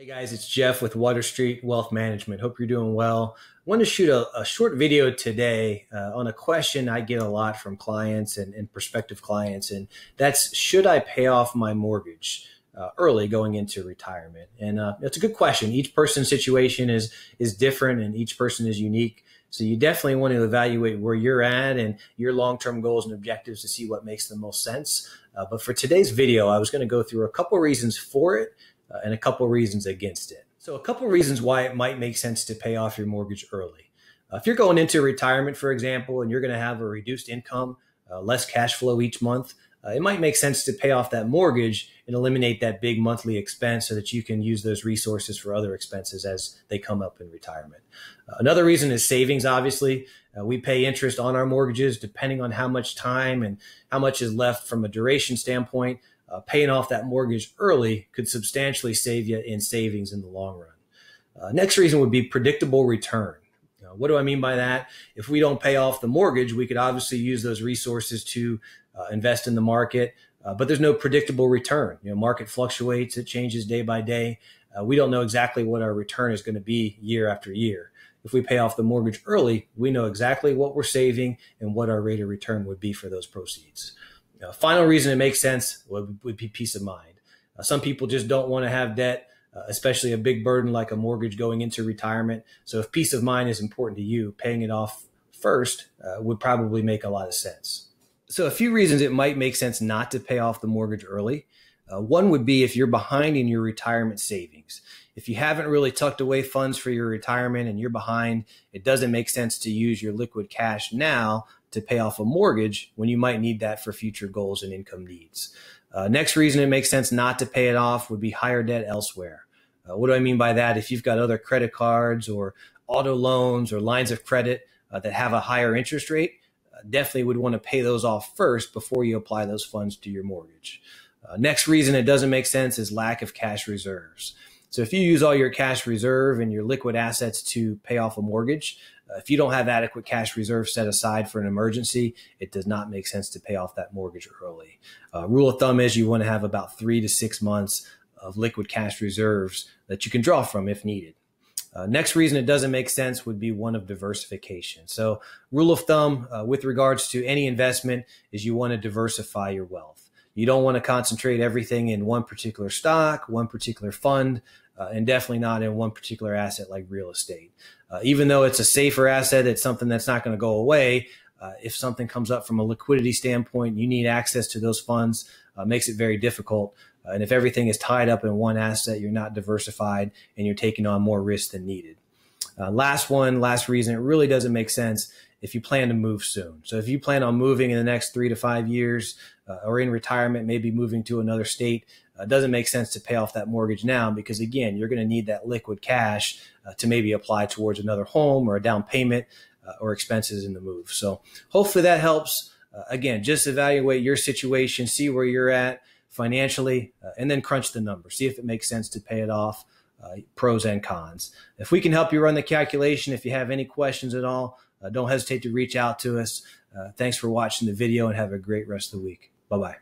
Hey guys, it's Jeff with Water Street Wealth Management. Hope you're doing well. I want to shoot a short video today on a question I get a lot from clients and prospective clients, and that's, should I pay off my mortgage early going into retirement? And it's a good question. Each person's situation is different and each person is unique. So you definitely want to evaluate where you're at and your long-term goals and objectives to see what makes the most sense. But for today's video, I was going to go through a couple reasons for it and a couple reasons against it. So a couple reasons why it might make sense to pay off your mortgage early. If you're going into retirement, for example, and you're going to have a reduced income, less cash flow each month, it might make sense to pay off that mortgage and eliminate that big monthly expense so that you can use those resources for other expenses as they come up in retirement. Another reason is savings, obviously. We pay interest on our mortgages depending on how much time and how much is left from a duration standpoint. Paying off that mortgage early could substantially save you in savings in the long run. Next reason would be predictable return. What do I mean by that? If we don't pay off the mortgage, we could obviously use those resources to invest in the market, but there's no predictable return. Market fluctuates, it changes day by day. We don't know exactly what our return is going to be year after year. If we pay off the mortgage early, we know exactly what we're saving and what our rate of return would be for those proceeds. Final reason it makes sense would be peace of mind. Some people just don't want to have debt, especially a big burden like a mortgage going into retirement. So if peace of mind is important to you, paying it off first would probably make a lot of sense. So a few reasons it might make sense not to pay off the mortgage early. One would be if you're behind in your retirement savings. If you haven't really tucked away funds for your retirement and you're behind, it doesn't make sense to use your liquid cash now to pay off a mortgage when you might need that for future goals and income needs. Next reason it makes sense not to pay it off would be higher debt elsewhere. What do I mean by that? If you've got other credit cards or auto loans or lines of credit that have a higher interest rate, definitely would want to pay those off first before you apply those funds to your mortgage. Next reason it doesn't make sense is lack of cash reserves. So if you use all your cash reserve and your liquid assets to pay off a mortgage, if you don't have adequate cash reserve set aside for an emergency, it does not make sense to pay off that mortgage early. Rule of thumb is you want to have about 3 to 6 months of liquid cash reserves that you can draw from if needed. Next reason it doesn't make sense would be one of diversification. So rule of thumb with regards to any investment is you want to diversify your wealth. You don't want to concentrate everything in one particular stock, one particular fund, and definitely not in one particular asset like real estate. Even though it's a safer asset, it's something that's not going to go away. If something comes up from a liquidity standpoint, you need access to those funds, makes it very difficult. And if everything is tied up in one asset, you're not diversified and you're taking on more risk than needed. Last reason, it really doesn't make sense if you plan to move soon. So if you plan on moving in the next 3 to 5 years or in retirement, maybe moving to another state, it doesn't make sense to pay off that mortgage now because, again, you're going to need that liquid cash to maybe apply towards another home or a down payment or expenses in the move. So hopefully that helps. Again, just evaluate your situation, see where you're at financially, and then crunch the numbers. See if it makes sense to pay it off, pros and cons. If we can help you run the calculation, if you have any questions at all, don't hesitate to reach out to us. Thanks for watching the video and have a great rest of the week. Bye-bye.